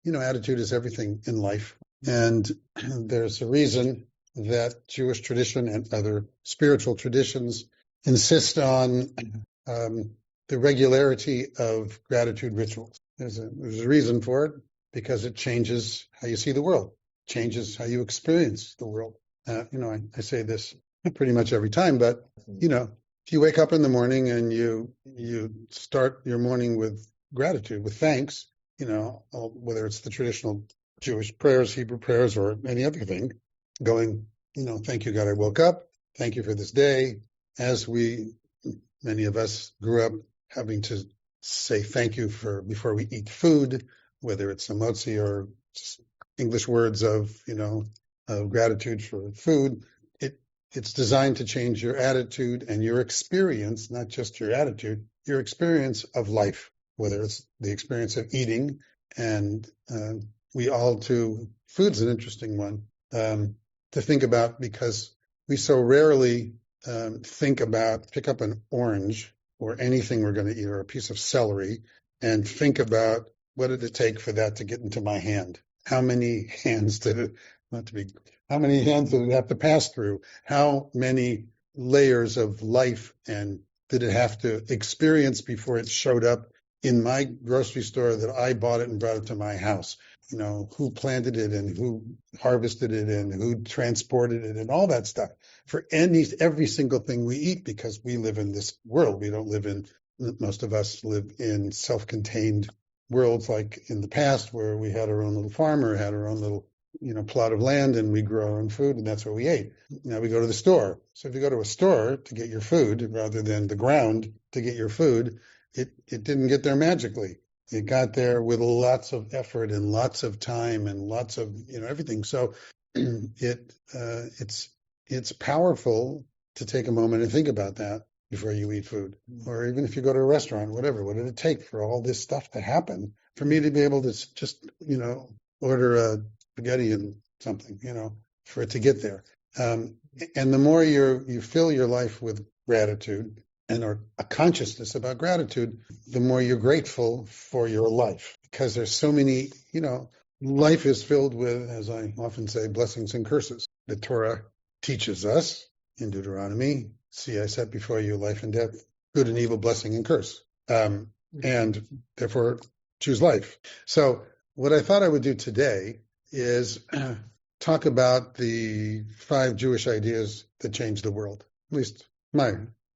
attitude is everything in life. And there's a reason that Jewish tradition and other spiritual traditions insist on the regularity of gratitude rituals. There's a reason for it, because it changes how you see the world, changes how you experience the world. I say this pretty much every time, but, if you wake up in the morning and you start your morning with gratitude, with thanks, whether it's the traditional Jewish prayers, Hebrew prayers, or any other thing, going, thank you, God, I woke up. Thank you for this day. As many of us grew up having to say thank you before we eat food, whether it's emotzi or just English words of gratitude for food. It's designed to change your attitude and your experience, not just your attitude, your experience of life, whether it's the experience of eating. And food's an interesting one to think about, because we so rarely pick up an orange or anything we're going to eat, or a piece of celery, and think about, what did it take for that to get into my hand? How many hands did it have to pass through? How many layers of life and did it have to experience before it showed up in my grocery store that I bought it and brought it to my house? Who planted it and who harvested it and who transported it and all that stuff for every single thing we eat, because we live in this world. Most of us live in self-contained worlds, like in the past, where we had our own little farm or had our own little plot of land, and we grew our own food, and that's what we ate. Now we go to the store. So if you go to a store to get your food rather than the ground to get your food, it didn't get there magically. It got there with lots of effort and lots of time and lots of everything. So it's powerful to take a moment and think about that before you eat food, or even if you go to a restaurant, whatever. What did it take for all this stuff to happen for me to be able to just order a spaghetti and something, for it to get there? And the more you fill your life with gratitude and a consciousness about gratitude, the more you're grateful for your life, because there's so many, life is filled with, as I often say, blessings and curses. The Torah teaches us in Deuteronomy, see, I set before you life and death, good and evil, blessing and curse. And therefore choose life. So what I thought I would do today is talk about the 5 Jewish ideas that changed the world. At least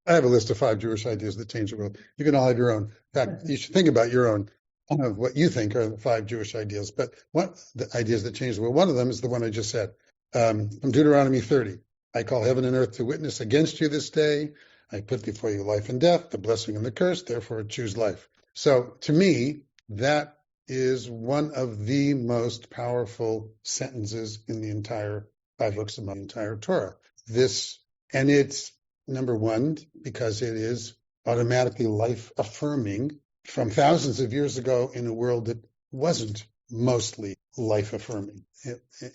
I have a list of 5 Jewish ideas that change the world. You can all have your own. In fact, you should think about your own, what you think are the 5 Jewish ideas. But the ideas that change the world, one of them is the one I just said, from Deuteronomy 30. I call heaven and earth to witness against you this day. I put before you life and death, the blessing and the curse, therefore choose life. So to me, that is one of the most powerful sentences in the entire 5 books of the entire Torah. And it's number one, because it is automatically life-affirming from thousands of years ago in a world that wasn't mostly life-affirming.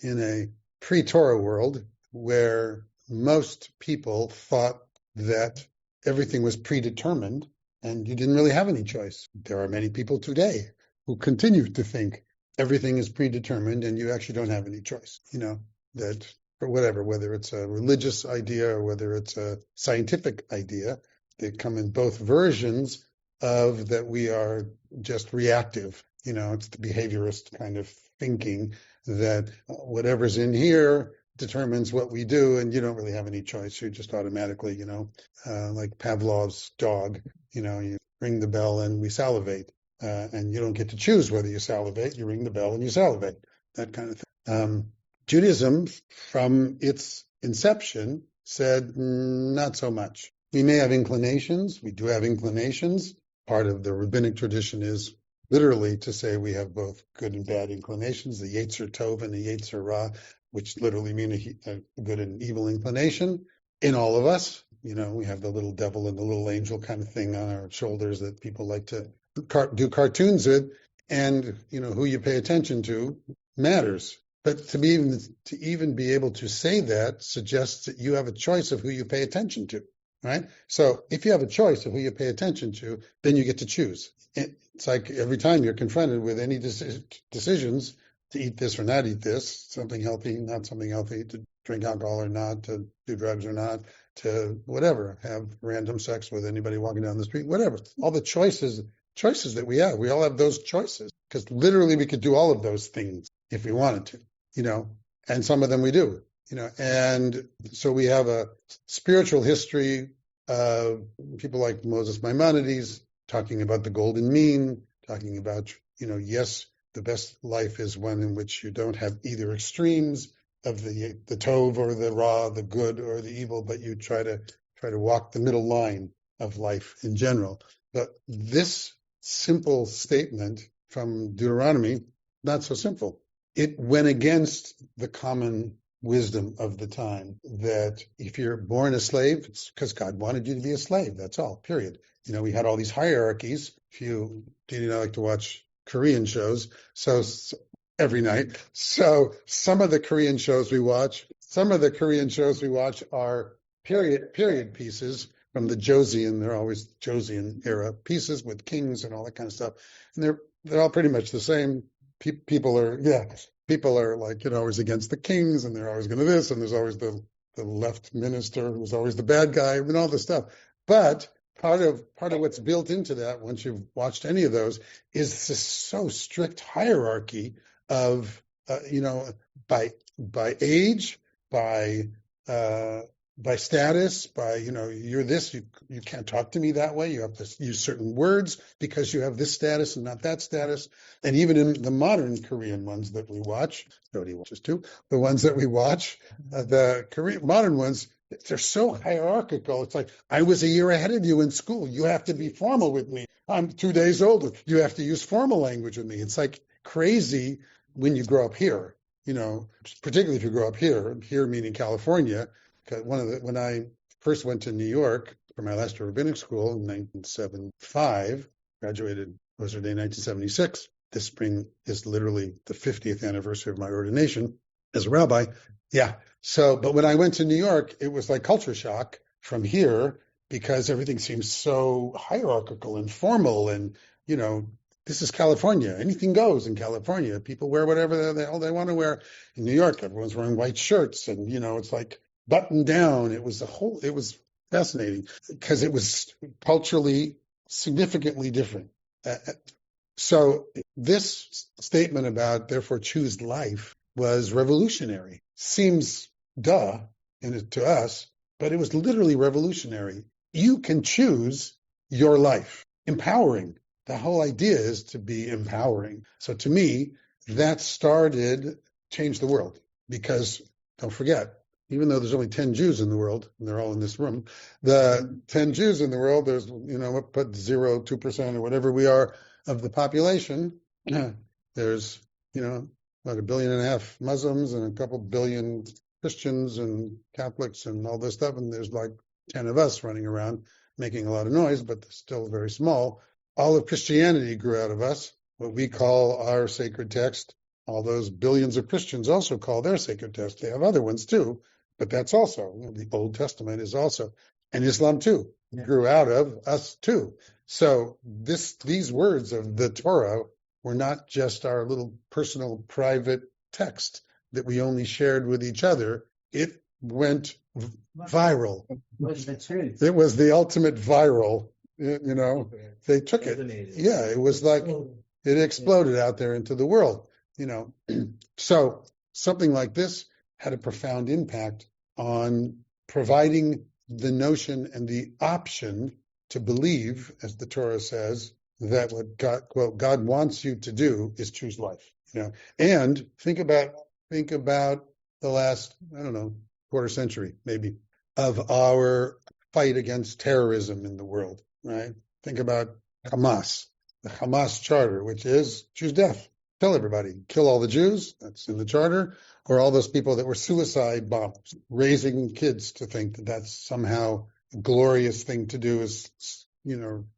In a pre-Torah world where most people thought that everything was predetermined and you didn't really have any choice. There are many people today who continue to think everything is predetermined and you actually don't have any choice, that for whatever, whether it's a religious idea or whether it's a scientific idea, they come in both versions of that we are just reactive. It's the behaviorist kind of thinking that whatever's in here determines what we do, and you don't really have any choice. You just automatically, like Pavlov's dog, you ring the bell and we salivate, and you don't get to choose whether you salivate. You ring the bell and you salivate, that kind of thing. Judaism, from its inception, said not so much. We may have inclinations. We do have inclinations. Part of the rabbinic tradition is literally to say we have both good and bad inclinations, the Yetzer Tov and the Yetzer Ra, which literally mean a good and evil inclination in all of us. We have the little devil and the little angel kind of thing on our shoulders that people like to do cartoons with, and who you pay attention to matters. But to even be able to say that suggests that you have a choice of who you pay attention to. right? So if you have a choice of who you pay attention to, then you get to choose. It's like every time you're confronted with any decisions to eat this or not eat this, something healthy, not something healthy, to drink alcohol or not, to do drugs or not, to whatever, have random sex with anybody walking down the street, whatever. All the choices that we have, we all have those choices because literally we could do all of those things if we wanted to, and some of them we do, and so we have a spiritual history of people like Moses Maimonides talking about the golden mean, talking about, yes, the best life is one in which you don't have either extremes of the tov or the ra, the good or the evil, but you try to walk the middle line of life in general. But this simple statement from Deuteronomy, not so simple. It went against the common wisdom of the time that if you're born a slave, it's because God wanted you to be a slave. That's all, period. We had all these hierarchies. Did like to watch Korean shows, so every night. So some of the Korean shows we watch are period pieces from the Joseon. They're always Joseon era pieces with kings and all that kind of stuff. And they're all pretty much the same. People are like, always against the kings, and they're always going to this, and there's always the left minister who's always the bad guy, and all this stuff. But part of what's built into that, once you've watched any of those, is this so strict hierarchy of, by age, by status, by, you're this, you can't talk to me that way. You have to use certain words because you have this status and not that status. And even in the modern Korean ones that we watch, Jody watches too, the ones that we watch, the Korean modern ones, they're so hierarchical. It's like, I was a year ahead of you in school. You have to be formal with me. I'm 2 days older. You have to use formal language with me. It's like crazy when you grow up here, particularly if you grow up here meaning California. When I first went to New York for my last rabbinic school in 1975, graduated Rosary Day 1976. This spring is literally the 50th anniversary of my ordination as a rabbi. Yeah. So, but when I went to New York, it was like culture shock from here because everything seems so hierarchical and formal and, this is California. Anything goes in California. People wear whatever the hell they want to wear. In New York, everyone's wearing white shirts and, it's like buttoned down. It was fascinating because it was culturally significantly different. So this statement about therefore choose life was revolutionary. Seems to us, but it was literally revolutionary. You can choose your life. Empowering. The whole idea is to be empowering. So to me, that changed the world because don't forget, even though there's only 10 Jews in the world, and they're all in this room, the 10 Jews in the world, there's, put 2% or whatever we are of the population. There's, about 1.5 billion Muslims and a couple billion Christians and Catholics and all this stuff. And there's like 10 of us running around making a lot of noise, but they're still very small. All of Christianity grew out of us, what we call our sacred text. All those billions of Christians also call their sacred text. They have other ones too, but that's also, the Old Testament is also, and Islam too, grew out of us too. So these words of the Torah were not just our little personal private text that we only shared with each other. It went viral. It was the ultimate viral. They took it. Yeah, it was like it exploded out there into the world. So something like this had a profound impact on providing the notion and the option to believe, as the Torah says, that what God wants you to do is choose life. And think about the last, quarter century maybe of our fight against terrorism in the world. Right? Think about Hamas, the Hamas charter, which is choose death. Tell everybody, kill all the Jews. That's in the charter. Or all those people that were suicide bombers, raising kids to think that that's somehow a glorious thing to do is,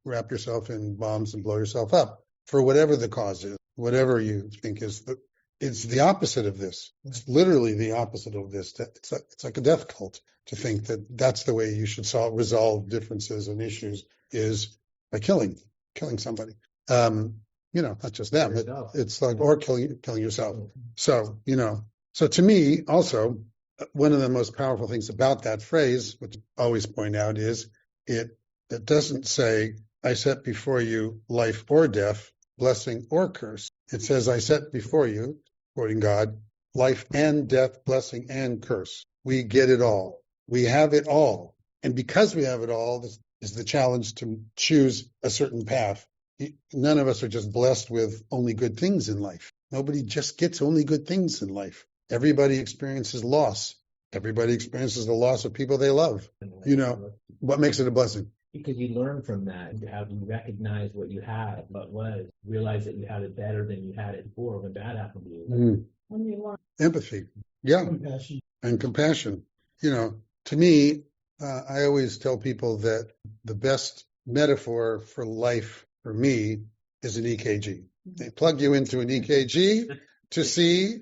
wrap yourself in bombs and blow yourself up for whatever the cause is, whatever you think is it's the opposite of this. It's literally the opposite of this. It's like a death cult to think that that's the way you should resolve differences and issues is by killing somebody. Not just them. It's like, or killing yourself. So, so to me also, one of the most powerful things about that phrase, which I always point out, is it doesn't say, I set before you life or death, blessing or curse. It says, I set before you, quoting God, life and death, blessing and curse. We get it all. We have it all. And because we have it all, this is the challenge to choose a certain path. None of us are just blessed with only good things in life. Nobody just gets only good things in life. Everybody experiences loss. Everybody experiences the loss of people they love. What makes it a blessing? Because you learn from that. You recognize what you had, realize that you had it better than you had it before when bad happened to you. When you learn. Empathy. Yeah. Compassion. And compassion. To me, I always tell people that the best metaphor for life for me is an EKG. They plug you into an EKG to see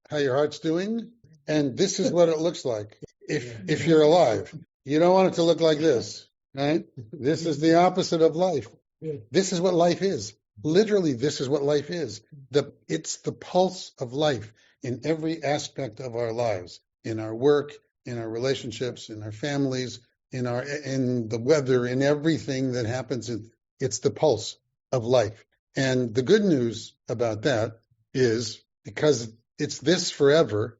how your heart's doing. And this is what it looks like if you're alive. You don't want it to look like this, right? This is the opposite of life. This is what life is. Literally, this is what life is. It's the pulse of life in every aspect of our lives, in our work, in our relationships, in our families, in the weather, in everything that happens. It's the pulse of life. And the good news about that is because it's this forever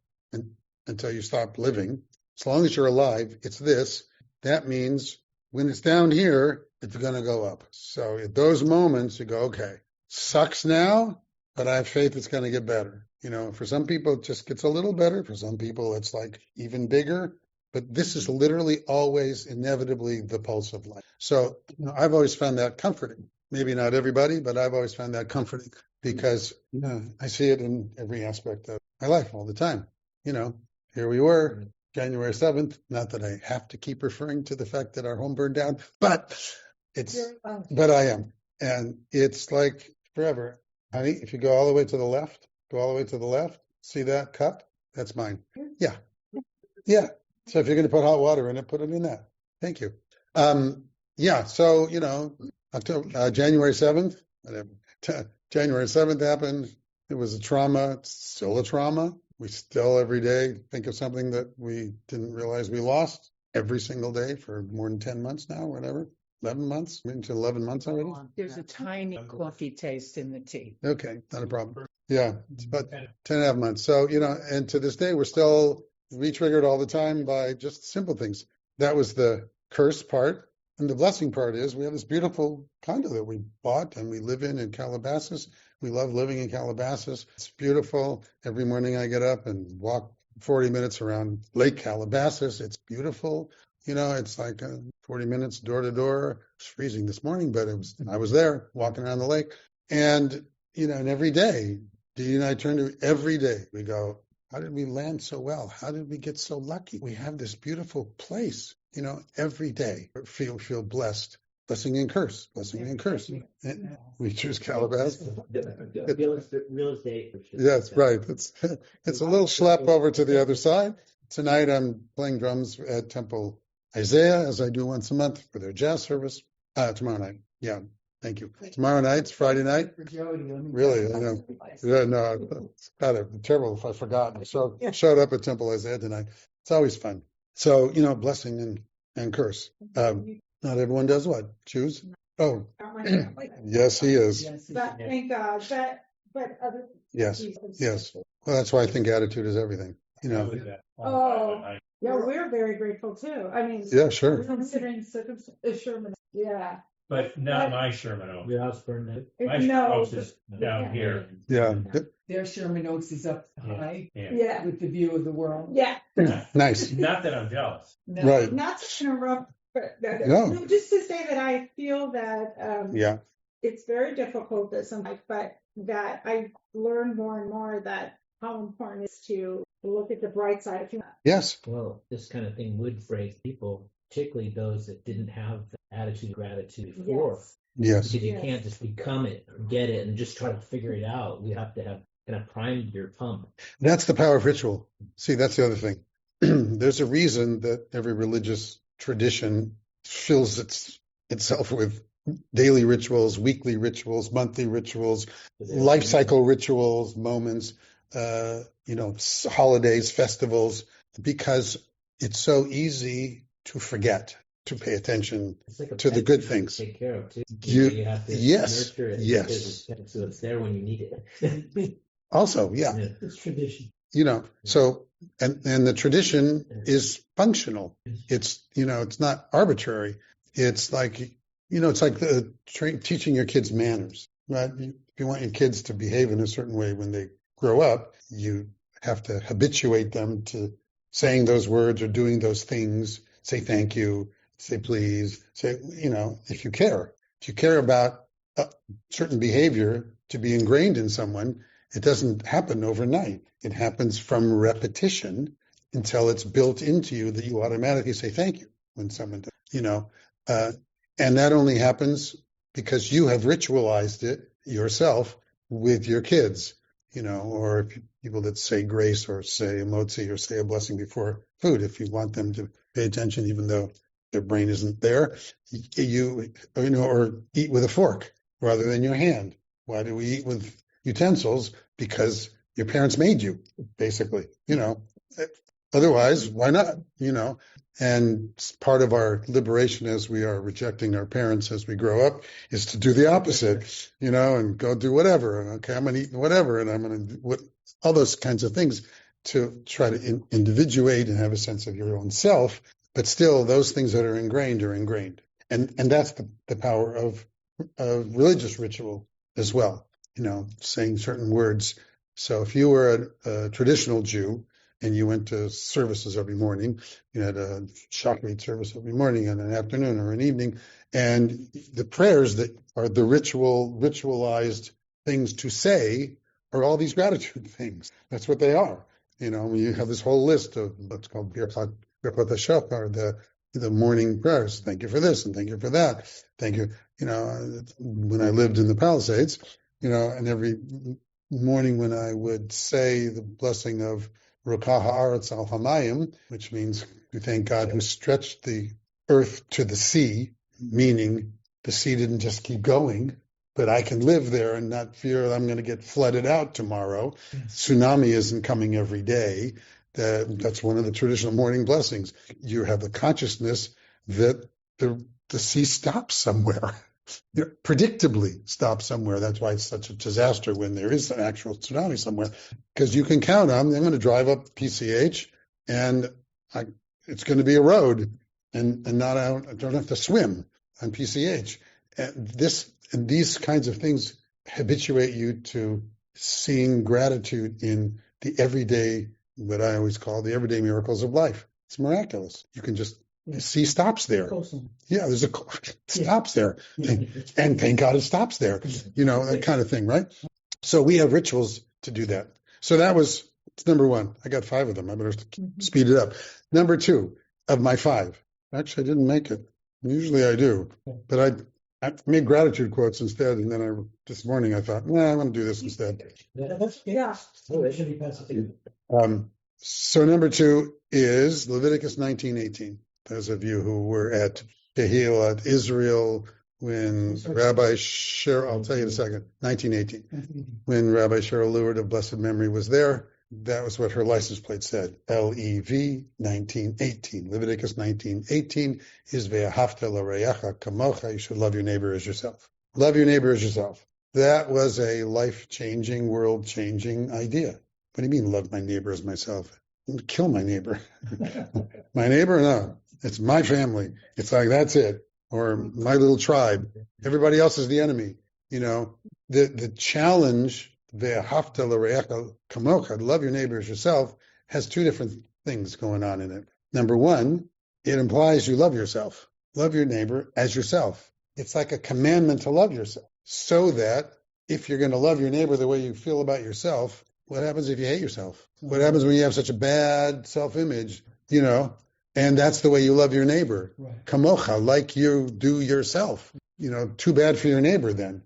until you stop living, as long as you're alive, it's this. That means when it's down here, it's going to go up. So at those moments, you go, okay, sucks now, but I have faith it's going to get better. For some people, it just gets a little better. For some people, it's like even bigger. But this is literally always inevitably the pulse of life. So I've always found that comforting. Maybe not everybody, but I've always found that comforting because I see it in every aspect of my life all the time. Here we were, January 7th. Not that I have to keep referring to the fact that our home burned down, but I am. And it's like forever. Honey, if you go all the way to the left, see that cup? That's mine. Yeah. Yeah. So if you're going to put hot water in it, put it in that. Thank you. So, October, January 7th, January 7th happened. It was a trauma. It's still a trauma. We still every day think of something that we didn't realize we lost every single day for more than 10 months now, whatever. 11 months, into 11 months already. There's a tiny coffee taste in the tea. Okay, not a problem. Yeah, it's about 10.5 months. So, and to this day, we're still re-triggered all the time by just simple things. That was the curse part. And the blessing part is we have this beautiful condo that we bought and we live in Calabasas. We love living in Calabasas. It's beautiful. Every morning I get up and walk 40 minutes around Lake Calabasas. It's beautiful. It's like 40 minutes door to door. It's freezing this morning, but I was there walking around the lake. And, and every day, Dee and I turn to every day. We go, how did we land so well? How did we get so lucky? We have this beautiful place, every day. Feel blessed. Blessing and curse. And we choose Calabasas. Real estate. That's right. It's a little schlep over to the other side. Tonight I'm playing drums at Temple Isaiah, as I do once a month for their jazz service. Tomorrow night. Yeah. Thank you. Tomorrow night's Friday night. Really, I know. Yeah, no, it's kind of terrible if I forgot. So showed up at Temple Isaiah tonight. It's always fun. So, blessing and curse. Not everyone does what? Choose? Oh, yes, he is. But thank God. But other Yes. Well, that's why I think attitude is everything. Oh, yeah, we're very grateful too. I mean, yeah, sure. Considering Sherman, yeah. But not my Sherman Oaks. Your house burned down? My Sherman Oaks is down here. Yeah. Their Sherman Oaks is up high Yeah. with the view of the world. Yeah. Nice. Not that I'm jealous. No. Right. Not to interrupt, but No. just to say that I feel that Yeah. it's very difficult at some point, but that I learn more and more that how important it is to look at the bright side of humanity. Yes. Well, this kind of thing would phrase people, particularly those that didn't have the attitude of gratitude before. Yes. Because you can't just become it or get it and just try to figure it out. You have to have kind of primed your pump. That's the power of ritual. See, that's the other thing. There's a reason that every religious tradition fills itself with daily rituals, weekly rituals, monthly rituals, life cycle rituals, moments, holidays, festivals, because it's so easy to forget to pay attention like to the good things. Take care of too. You have to yes, nurture it yes. so it's there when you need it. Also, yeah. It's tradition. So and the tradition is functional. It's it's not arbitrary. It's like it's like teaching your kids manners, right? If you want your kids to behave in a certain way when they grow up, you have to habituate them to saying those words or doing those things. Say thank you, say please, say if you care about a certain behavior to be ingrained in someone, it doesn't happen overnight. It happens from repetition until it's built into you that you automatically say thank you when someone does, and that only happens because you have ritualized it yourself with your kids, or people that say grace or say a motzi or say a blessing before food. If you want them to pay attention, even though their brain isn't there, or eat with a fork rather than your hand. Why do we eat with utensils? Because your parents made you, basically, otherwise, why not, and part of our liberation as we are rejecting our parents as we grow up is to do the opposite, and go do whatever. Okay, I'm going to eat whatever, and I'm going to do all those kinds of things to try to individuate and have a sense of your own self. But still, those things that are ingrained are ingrained. And that's the power of religious ritual as well, saying certain words. So if you were a traditional Jew and you went to services every morning, you had a Shacharit service every morning and an afternoon or an evening, and the prayers that are the ritualized things to say are all these gratitude things. That's what they are. You have this whole list of what's called Birkat Shachar, the morning prayers. Thank you for this and thank you for that. Thank you. When I lived in the Palisades, and every morning when I would say the blessing of Rukah Haaretz al Hamayim, which means we thank God who stretched the earth to the sea, meaning the sea didn't just keep going, but I can live there and not fear that I'm going to get flooded out tomorrow. Tsunami isn't coming every day. That's one of the traditional morning blessings. You have the consciousness that the sea stops somewhere, predictably stops somewhere. That's why it's such a disaster when there is an actual tsunami somewhere, because you can count on, I'm going to drive up PCH and it's going to be a road and not out. I don't have to swim on PCH. And these kinds of things habituate you to seeing gratitude in the everyday, what I always call the everyday miracles of life. It's miraculous. You can just see stops there. Yeah, there's stops there. And thank God it stops there. That kind of thing, right? So we have rituals to do that. So it's number one. I got 5 of them. I better speed it up. Number 2 of my 5. Actually, I didn't make it. Usually I do. But I made gratitude quotes instead, and then this morning I thought, I'm going to do this instead. Yeah. So number 2 is Leviticus 19:18. Those of you who were at Kehillat Israel when Rabbi Cheryl, I'll tell you in a second, 1918, when Rabbi Cheryl Leward of blessed memory was there, that was what her license plate said. LEV 19:18. Leviticus 19:18 is Ve'ahavta l'reacha kamocha. You should love your neighbor as yourself. Love your neighbor as yourself. That was a life-changing, world-changing idea. What do you mean, love my neighbor as myself? I'm going to kill my neighbor. My neighbor? No. It's my family. It's like, that's it. Or my little tribe. Everybody else is the enemy. The challenge, Ve'ahavta l'reacha kamocha, love your neighbor as yourself, has 2 different things going on in it. Number 1, it implies you love yourself. Love your neighbor as yourself. It's like a commandment to love yourself. So that if you're going to love your neighbor the way you feel about yourself, what happens if you hate yourself? What happens when you have such a bad self-image, and that's the way you love your neighbor. Right. Kamocha, like you do yourself. Too bad for your neighbor then.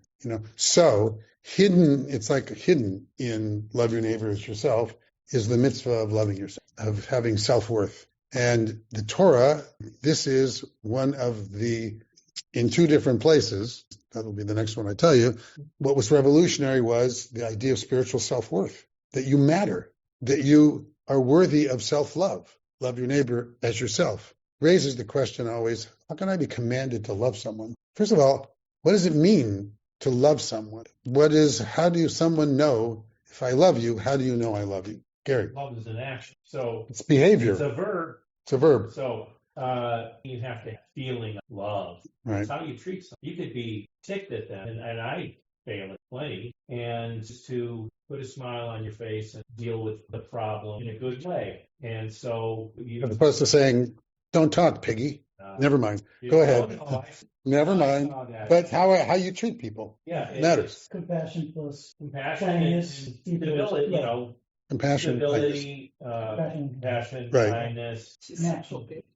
So hidden, it's like hidden in love your neighbor as yourself is the mitzvah of loving yourself, of having self-worth. And the Torah, this is one of in two different places, that'll be the next one I tell you, what was revolutionary was the idea of spiritual self-worth, that you matter, that you are worthy of self-love. Love your neighbor as yourself. Raises the question always, how can I be commanded to love someone? First of all, what does it mean to love someone? How do someone know if I love you? How do you know I love you? Gary. Love is an action. So it's behavior. It's a verb. It's a verb. So you have to have feeling of love. Right. It's how you treat someone. You could be ticked at them, and I fail at plenty, and just to put a smile on your face and deal with the problem in a good way. And so as opposed to saying, don't talk, piggy. Never mind. Go ahead. Never mind. But how you treat people matters. Compassion plus kindness, stability, compassion, stability, compassion, kindness,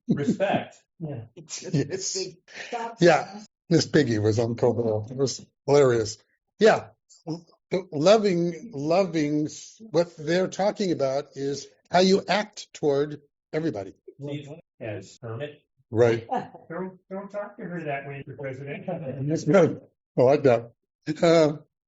respect. Yeah. Yes. Yeah. Miss Piggy was on Coco. It was hilarious. Yeah. Loving, what they're talking about is how you act toward everybody. As hermit. Right. Don't talk to her that way, Mr. President. That's good. I like that.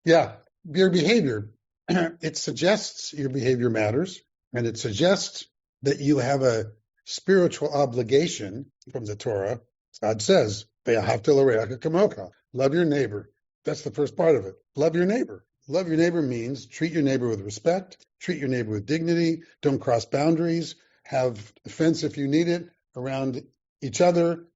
Yeah. Your behavior. It suggests your behavior matters, and it suggests that you have a spiritual obligation from the Torah. God says, love your neighbor. That's the first part of it. Love your neighbor. Love your neighbor means treat your neighbor with respect, treat your neighbor with dignity, don't cross boundaries, have defense if you need it around each other,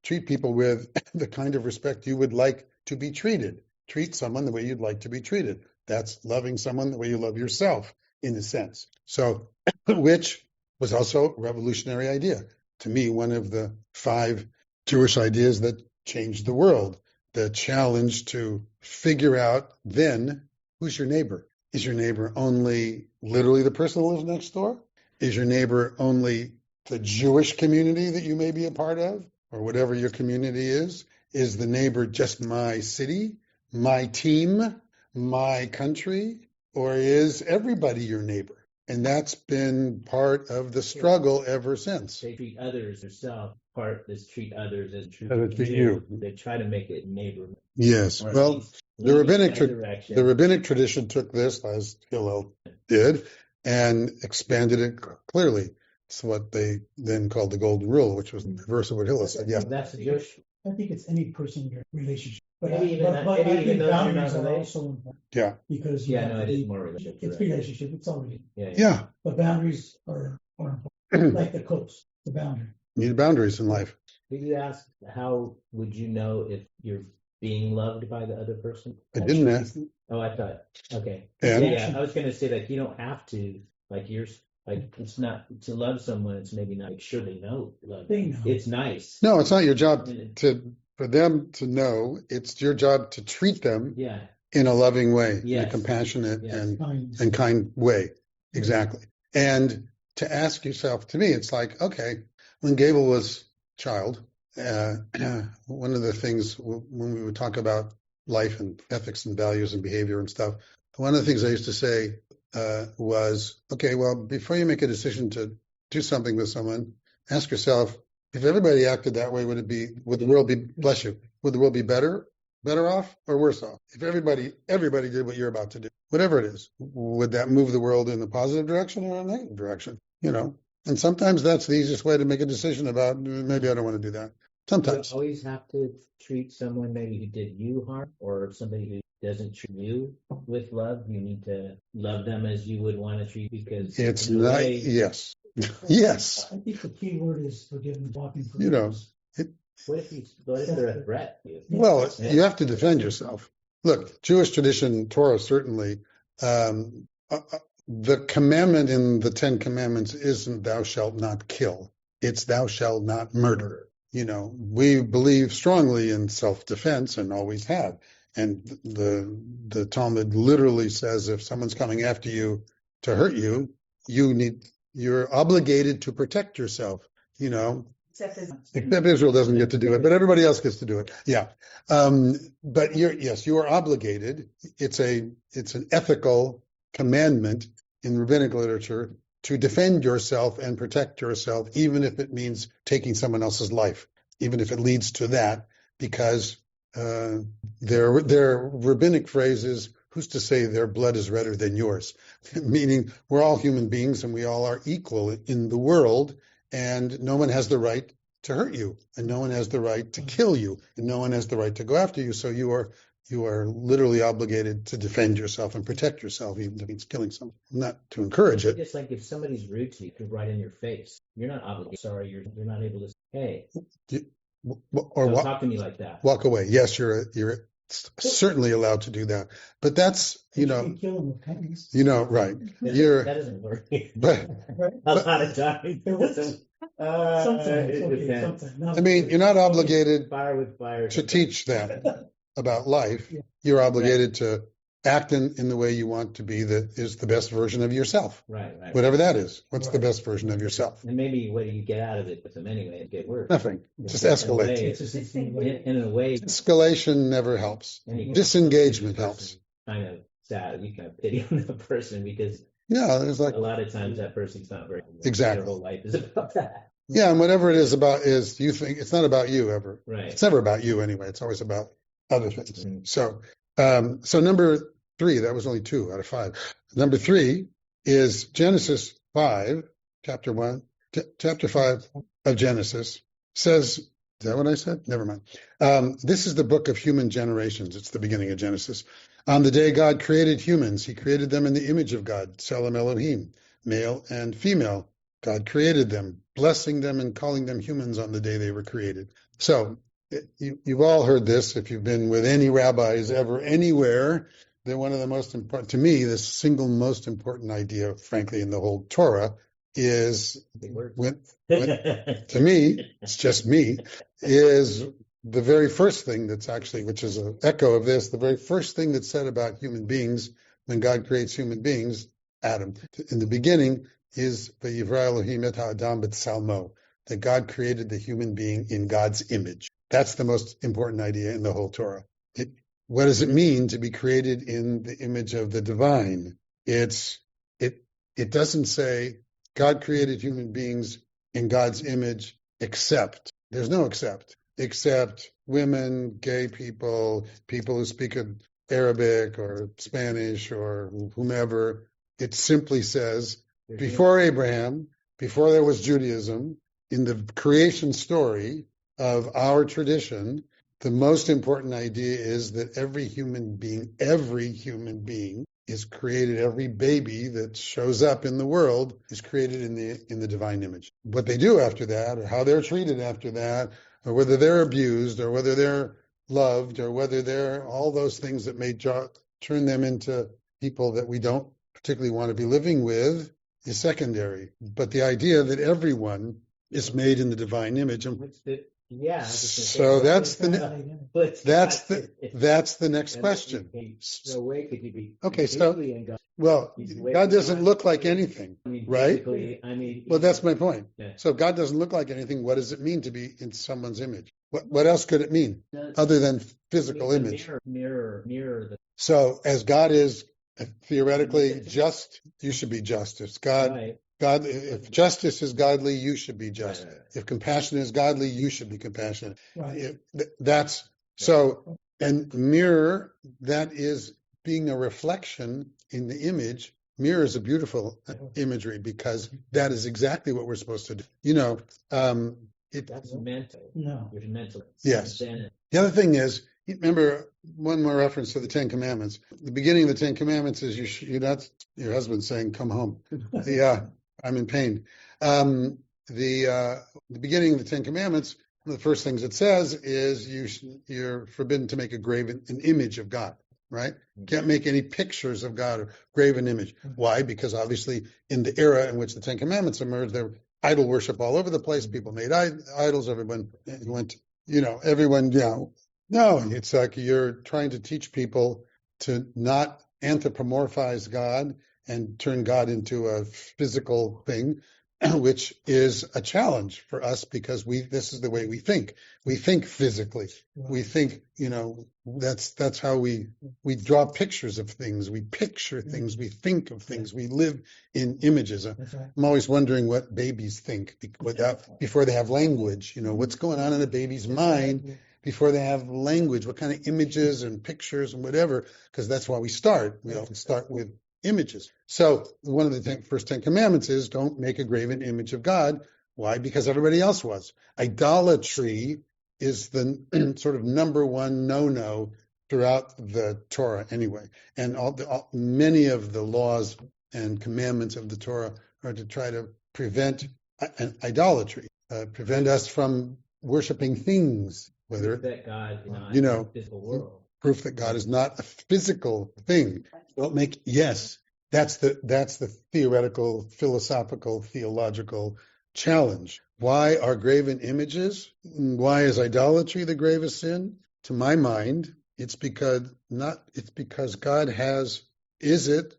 treat people with the kind of respect you would like to be treated. Treat someone the way you'd like to be treated. That's loving someone the way you love yourself, in a sense. So, which was also a revolutionary idea. To me, one of the 5 Jewish ideas that changed the world. The challenge to figure out then, who's your neighbor? Is your neighbor only literally the person who lives next door? Is your neighbor only the Jewish community that you may be a part of, or whatever your community is? Is the neighbor just my city, my team, my country, or is everybody your neighbor? And that's been part of the struggle ever since. They treat others as self. Part is treat others as treat you. They try to make it neighbor. Yes. Well, the rabbinic tradition took this, as Hillel did, and expanded it clearly. It's what they then called the Golden Rule, which was the reverse of what Hillel said. Yeah. That's the Jewish. I think it's any person in your relationship. But maybe I think those boundaries are are also important. Yeah. Because it is more relationship. It's relationship. It's already. Yeah. But boundaries are important. Like the coast, the boundary. You need boundaries in life. Did you ask how would you know if you're being loved by the other person? I didn't ask. Oh, I thought. Okay. And? Yeah, I was going to say you don't have to it's not to love someone. It's maybe not sure they know love. They know. It's nice. No, it's not your job for them to know. It's your job to treat them in a loving way, in a compassionate and kind way. Exactly. And to ask yourself, to me, it's like, okay, when Gable was a child, one of the things when we would talk about life and ethics and values and behavior and stuff, one of the things I used to say was, okay, well, before you make a decision to do something with someone, ask yourself, if everybody acted that way, would the world be, bless you, would the world be better off or worse off? If everybody did what you're about to do, whatever it is, would that move the world in a positive direction or a negative direction? And sometimes that's the easiest way to make a decision about, maybe I don't want to do that. Sometimes. You always have to treat someone maybe who did you harm, or somebody who doesn't treat you with love. You need to love them as you would want to treat, because it's not. Yes. Yes. I think the key word is forgiveness. Walking forgiveness. What if they're a threat? Well, you have to defend yourself. Look, Jewish tradition, Torah certainly. The commandment in the 10 Commandments isn't "Thou shalt not kill." It's "Thou shalt not murder." We believe strongly in self-defense and always have. And the Talmud literally says if someone's coming after you to hurt you, you're obligated to protect yourself. Except Israel doesn't get to do it, but everybody else gets to do it. Yeah. But you are obligated. It's an ethical commandment in rabbinic literature to defend yourself and protect yourself, even if it means taking someone else's life, even if it leads to that, because their rabbinic phrase is, who's to say their blood is redder than yours? Meaning we're all human beings and we all are equal in the world, and no one has the right to hurt you, and no one has the right to kill you, and no one has the right to go after you. So you are literally obligated to defend yourself and protect yourself, even if it's killing someone. Not to encourage it. Just like if somebody's rude to you, could right in your face. You're not obligated. Sorry, you're not able to say, hey, don't talk to me like that. Walk away. Yes, you're certainly allowed to do that, but that's right. That doesn't work. But a lot of times. I mean, you're not obligated fire with fire to teach that about life. You're obligated to act in the way you want to be, that is the best version of yourself. Right. Whatever that is. What's the best version of yourself? And maybe what do you get out of it with them anyway? It get worse. Nothing. Just escalate. In a way. Escalation never helps. Disengagement helps. Kind of sad. You kind of pity on the person because there's like a lot of times that person's not very exactly. Their whole life is about that. Yeah, and whatever it is about is you think it's not about you ever. Right. It's never about you anyway. It's always about other things. Mm-hmm. So number 3, that was only 2 out of 5. Number 3 is Genesis 5, chapter 1, chapter 5 of Genesis says, is that what I said? Never mind. This is the book of human generations. It's the beginning of Genesis. On the day God created humans, he created them in the image of God, Tselem Elohim, male and female. God created them, blessing them and calling them humans on the day they were created. So you've all heard this if you've been with any rabbis ever, anywhere. That one of the most important, to me, the single most important idea, frankly, in the whole Torah is, to me, it's just me, is the very first thing that's actually, which is an echo of this, the very first thing that's said about human beings when God creates human beings, Adam, in the beginning is Vayivra Elohim et ha'adam b'tsalmo, that God created the human being in God's image. That's the most important idea in the whole Torah. What does it mean to be created in the image of the divine? It doesn't say God created human beings in God's image except women, gay people, people who speak Arabic or Spanish or whomever. It simply says, before Abraham, before there was Judaism, in the creation story of our tradition, the most important idea is that every human being is created, every baby that shows up in the world is created in the divine image. What they do after that, or how they're treated after that, or whether they're abused, or whether they're loved, or whether they're all those things that may turn them into people that we don't particularly want to be living with, is secondary. But the idea that everyone is made in the divine image. So that's the next question. No way could you be. Okay, so God doesn't look like anything, right? Well, that's my point. Yeah. So if God doesn't look like anything, what does it mean to be in someone's image? What else could it mean other than physical image? Mirror. So as God is theoretically just, you should be just. If if justice is godly, you should be just. Right. If compassion is godly, you should be compassionate. Right. So, and mirror, that is being a reflection in the image. Mirror is a beautiful imagery because that is exactly what we're supposed to do. That's mental. No. It's mental. Yes. The other thing is, remember one more reference to the 10 Commandments. The beginning of the 10 Commandments is you're not your husband saying, "Come home." I'm in pain. The beginning of the 10 Commandments, one of the first things it says is you're forbidden to make an image of God, right? You can't make any pictures of God or graven image. Why? Because obviously in the era in which the 10 Commandments emerged, there was idol worship all over the place. People made idols. Everyone went, everyone, no, it's like you're trying to teach people to not anthropomorphize God and turn God into a physical thing. which is a challenge for us because this is the way we think. We think physically. We think, that's how we draw pictures of things. We picture things. We think of things. We live in images. That's right. I'm always wondering what babies think before they have language. What's going on in a baby's mind before they have language? What kind of images and pictures and whatever? Because that's why we start. We often start with images. So one of the first 10 commandments is don't make a graven image of God. Why? Because everybody else was. Idolatry is the sort of number one no-no throughout the Torah anyway. And many of the laws and commandments of the Torah are to try to prevent idolatry, prevent us from worshiping things, whether that God is not in the physical world. Proof that God is not a physical thing. Yes, that's the theoretical, philosophical, theological challenge. Why are graven images? Why is idolatry the gravest sin? To my mind, it's because God has. Is it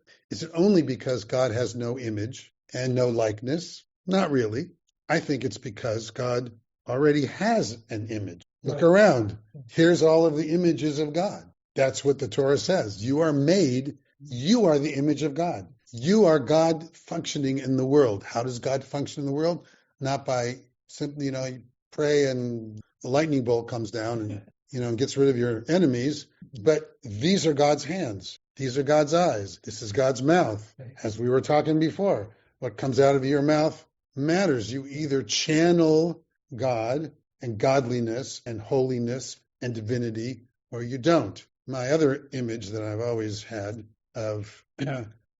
only because God has no image and no likeness? Not really. I think it's because God already has an image. Look around. Here's all of the images of God. That's what the Torah says. You are made. You are the image of God. You are God functioning in the world. How does God function in the world? Not by simply, you pray and the lightning bolt comes down and gets rid of your enemies. But these are God's hands. These are God's eyes. This is God's mouth. As we were talking before, what comes out of your mouth matters. You either channel God and godliness and holiness and divinity, or you don't. My other image that I've always had of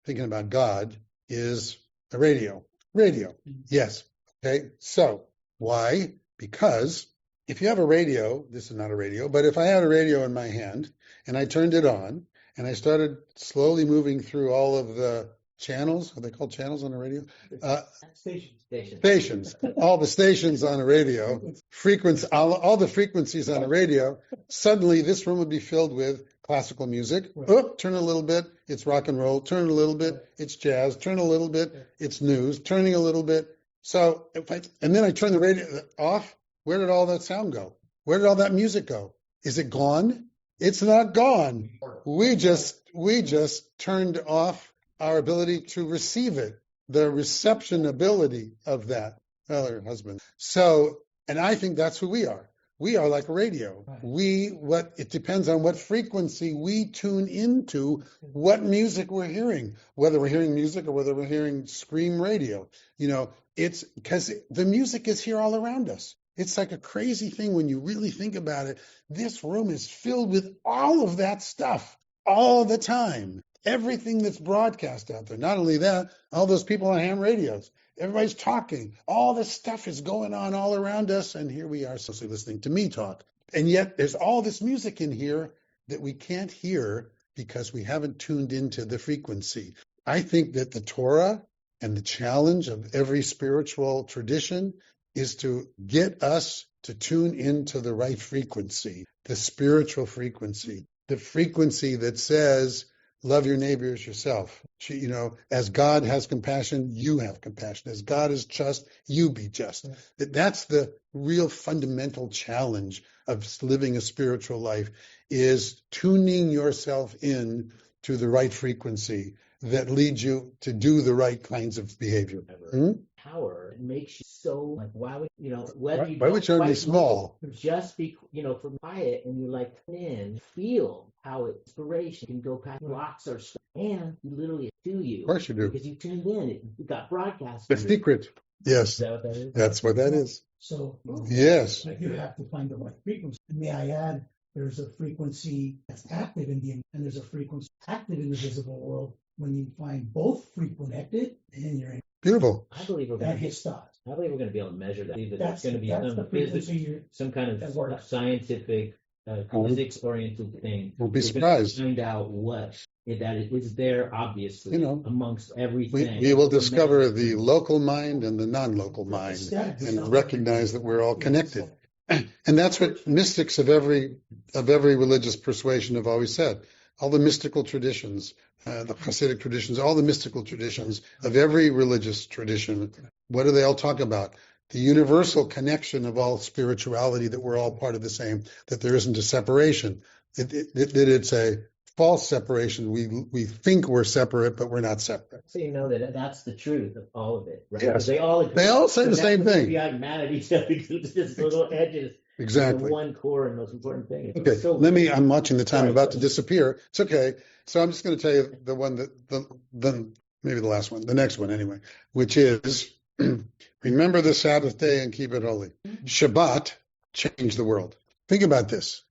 thinking about God is a radio. Radio, yes. Okay, so why? Because if you have a radio, this is not a radio, but if I had a radio in my hand and I turned it on and I started slowly moving through all of the channels, are they called channels on a radio? Stations. All the stations on a radio, all the frequencies on a radio, suddenly this room would be filled with classical music. Oh, turn a little bit, it's rock and roll. Turn a little bit, it's jazz. Turn a little bit, it's news. Turning a little bit. So and then I turn the radio off. Where did all that sound go? Where did all that music go? Is it gone? It's not gone. We just turned off our ability to receive it, the reception ability of that. Well, her husband. So, and I think that's who we are. We are like a radio. It depends on what frequency we tune into, what music we're hearing, whether we're hearing music or whether we're hearing scream radio. It's because the music is here all around us. It's like a crazy thing when you really think about it. This room is filled with all of that stuff all the time. Everything that's broadcast out there. Not only that, all those people on ham radios. Everybody's talking. All this stuff is going on all around us, and here we are socially listening to me talk. And yet there's all this music in here that we can't hear because we haven't tuned into the frequency. I think that the Torah and the challenge of every spiritual tradition is to get us to tune into the right frequency, the spiritual frequency, the frequency that says, love your neighbor as yourself. As God has compassion, you have compassion. As God is just, you be just. That's the real fundamental challenge of living a spiritual life, is tuning yourself in to the right frequency that leads you to do the right kinds of behavior. Power makes you so why would whether you why would you be small? Just be for quiet and you come in, feel how inspiration can go past rocks or stuff, and you literally do you. Of course you do. Because you tuned in, it got broadcast. The secret. Yes. Is that what that is? That's what that is. So yes. You have to find the right frequency. And may I add, there's a frequency that's active in the and there's a frequency active in the visible world. When you find both connected, then you're in. Beautiful. I believe we're going to be able to measure that. I believe that it's going to be some kind of scientific, physics-oriented thing. We'll be surprised. Find out what that is there, obviously, amongst everything. We will discover the local mind and the non-local mind and recognize that we're all connected. And that's what mystics of every religious persuasion have always said. All the mystical traditions, the Hasidic traditions, all the mystical traditions of every religious tradition what do they all talk about? The universal connection of all spirituality, that we're all part of the same, that there isn't a separation. It's a false separation. We think we're separate, but we're not separate. So you know that's the truth of all of it, right? Yes. They all agree. They all say the same thing. We are mad at each other because it's just little edges. Exactly. The one core and most important thing. Okay, So, I'm watching the time. Sorry, I'm about sorry. to disappear. It's okay. So I'm just going to tell you the one maybe the last one, the next one anyway, which is remember the Sabbath day and keep it holy. Shabbat changed the world. Think about this.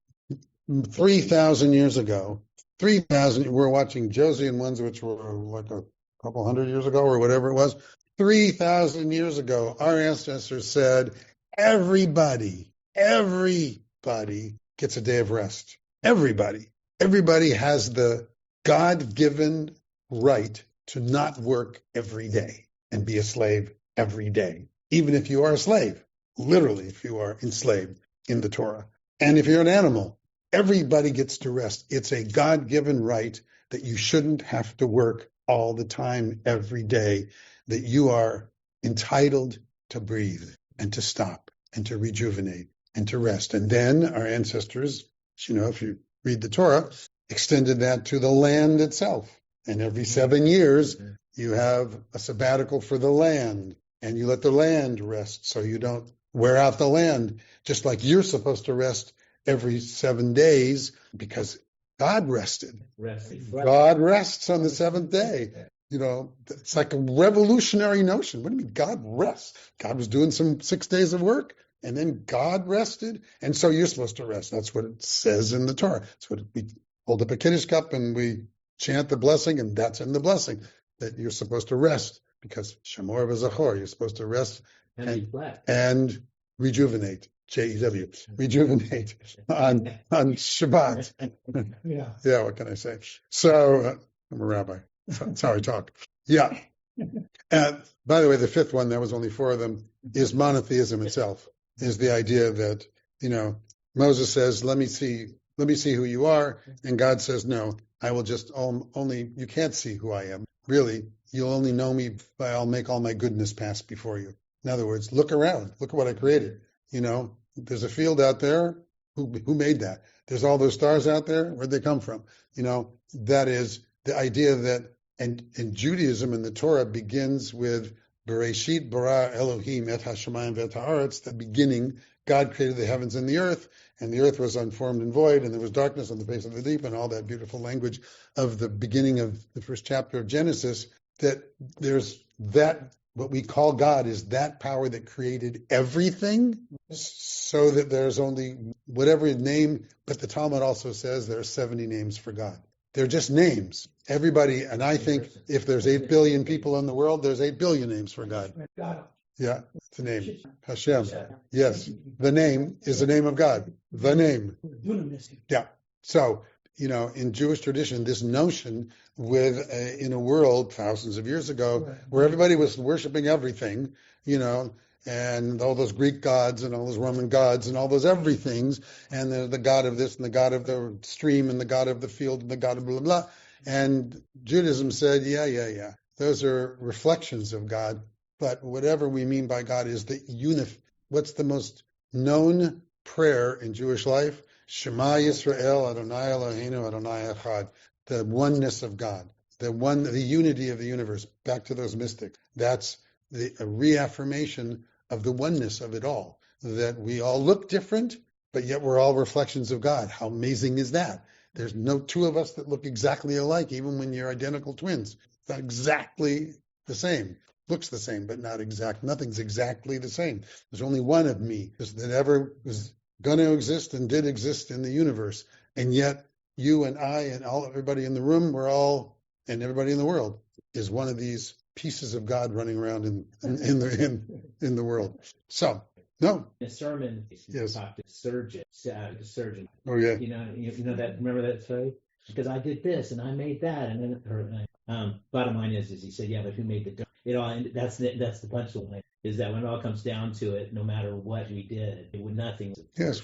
3,000 years ago, we're watching Josie and ones which were like a couple hundred years ago or whatever it was. 3,000 years ago, our ancestors said, everybody gets a day of rest. Everybody has the God-given right to not work every day and be a slave every day, even if you are a slave, literally if you are enslaved in the Torah. And if you're an animal, everybody gets to rest. It's a God-given right that you shouldn't have to work all the time, every day, that you are entitled to breathe and to stop and to rejuvenate and to rest. And then our ancestors, if you read the Torah, extended that to the land itself. And every 7 years, you have a sabbatical for the land, and you let the land rest so you don't wear out the land, just like you're supposed to rest every 7 days because God rested. God rests on the seventh day. It's like a revolutionary notion. What do you mean God rests? God was doing some 6 days of work, and then God rested, and so you're supposed to rest. That's what it says in the Torah. That's what we hold up a Kiddush cup and we chant the blessing, and that's in the blessing, that you're supposed to rest, because Shamor v'Zachor, you're supposed to rest and rejuvenate. J-E-W, rejuvenate on Shabbat. Yeah, what can I say? So, I'm a rabbi. That's how I talk. Yeah. And by the way, the fifth one, there was only 4 of them, is monotheism itself, is the idea that, Moses says, let me see who you are. And God says, no, I will just only, you can't see who I am. Really, you'll only know me by I'll make all my goodness pass before you. In other words, look around, look at what I created. There's a field out there. Who made that? There's all those stars out there. Where'd they come from? That is the idea that, and Judaism and the Torah begins with Bereshit bara Elohim et hashamayim v'et haaretz, the beginning. God created the heavens and the earth was unformed and void, and there was darkness on the face of the deep, and all that beautiful language of the beginning of the first chapter of Genesis, that there's that, what we call God is that power that created everything, so that there's only whatever name, but the Talmud also says there are 70 names for God. They're just names. Everybody, and I think if there's 8 billion people in the world, there's 8 billion names for God. Yeah, it's the name. Hashem. Yes, the name is the name of God. The name. Yeah. So, in Jewish tradition, this notion in a world thousands of years ago where everybody was worshiping everything, and all those Greek gods and all those Roman gods and all those everythings, and the god of this and the god of the stream and the god of the field and the god of blah, blah, blah. And Judaism said, yeah. Those are reflections of God. But whatever we mean by God is what's the most known prayer in Jewish life? Shema Yisrael, Adonai Eloheinu, Adonai Echad. The oneness of God, the unity of the universe. Back to those mystics. That's a reaffirmation of the oneness of it all. That we all look different, but yet we're all reflections of God. How amazing is that? There's no 2 of us that look exactly alike, even when you're identical twins. It's not exactly the same. Looks the same, but not exact. Nothing's exactly the same. There's only one of me that ever was going to exist and did exist in the universe. And yet you and I and everybody in the room, and everybody in the world is one of these pieces of God running around in the world. So, no. In a sermon, yes. Talked to surgeon. Oh, yeah. You know that, remember that phrase? Because I did this and I made that. And then bottom line is he said, yeah, but who made the dome? That's the punchline, is that when it all comes down to it, no matter what we did, it would nothing. Yes,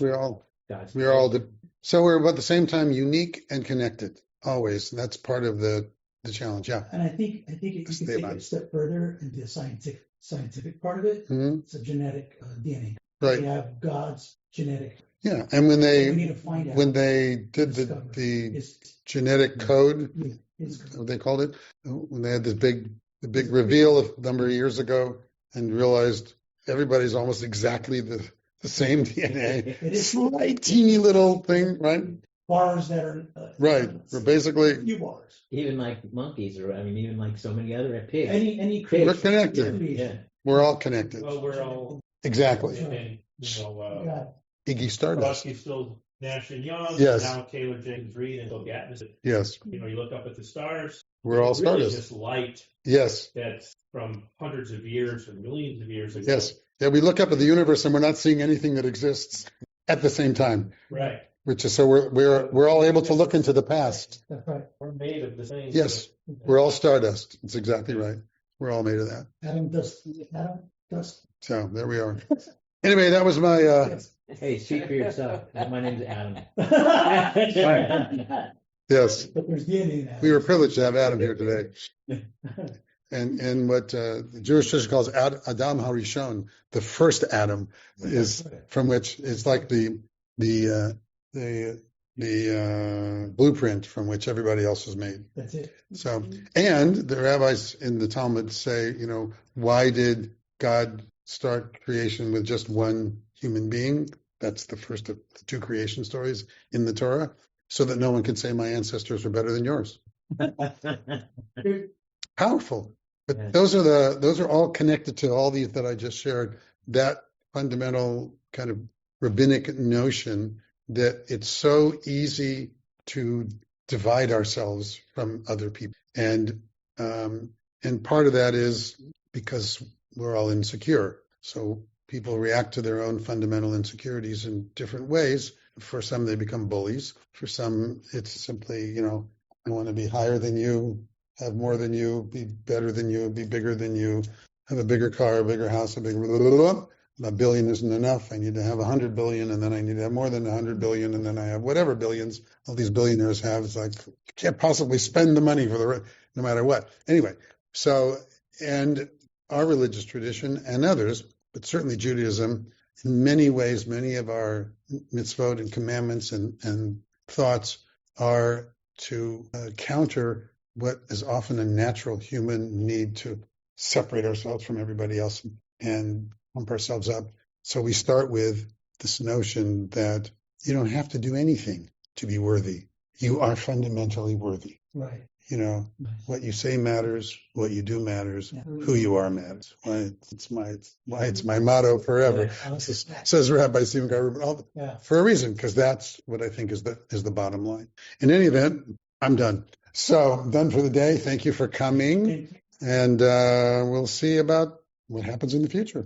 so we're about the same time unique and connected, always. And that's part of the the challenge. Yeah. And I think if you can Stay take about it a it. step further into the scientific part of it, Mhm. it's a genetic DNA. Right. We have God's genetic. Yeah. And when We need to find out. they did discover the his- genetic code, his- what they called it, when they had the big reveal a number of years ago and realized everybody's almost exactly the same DNA. It is Slight, teeny little thing, right? bars that are Right. We're basically, few bars. Even like monkeys, or I mean, even like so many other pigs. Any we're creation. connected. Yeah. We're all connected. Well, we're all, Exactly. and, God. Iggy Stardust. Frosty still Nash and Young. Yes. Now Caleb James Reed and Bill Gattman. Yes. You look up at the stars. We're all it's really Stardust. just light Yes. that's from hundreds of years or millions of years ago. Yes. Yeah, we look up at the universe and we're not seeing anything that exists at the same time, Right. which is so we're all able to look into the past. That's right. We're made of the same. Yes. We're all Stardust. That's exactly right. We're all made of that. Adam dust. So there we are. Anyway, that was my Hey, speak for yourself. My name's Adam. yes. But there's DNA in that. We were privileged to have Adam here today. And what the Jewish tradition calls Adam Harishon, the first Adam, is from which it's like the blueprint from which everybody else was made. That's it. So, and the rabbis in the Talmud say, why did God start creation with just one human being? That's the first of the two creation stories in the Torah, so that no one can say my ancestors were better than yours. Powerful. But Yeah. those are all connected to all these that I just shared. That fundamental kind of rabbinic notion that it's so easy to divide ourselves from other people, and part of that is because we're all insecure. So people react to their own fundamental insecurities in different ways. For some, they become bullies. For some, it's simply, I want to be higher than you, have more than you, be better than you, be bigger than you, have a bigger car, a bigger house, a bigger. A billion isn't enough. I need to have 100 billion, and then I need to have more than 100 billion, and then I have whatever billions all these billionaires have. It's like you can't possibly spend the money for no matter what. Anyway, so and our religious tradition and others, but certainly Judaism, in many ways, many of our mitzvot and commandments and thoughts are to counter what is often a natural human need to separate ourselves from everybody else and pump ourselves up. So we start with this notion that you don't have to do anything to be worthy. You are fundamentally worthy. Right. What you say matters, what you do matters, who you are matters. Why it's my motto forever. Says Rabbi Stephen Carr, for a reason, because that's what I think is the bottom line. In any event, I'm done. So I'm done for the day. Thank you for coming, and we'll see about what happens in the future.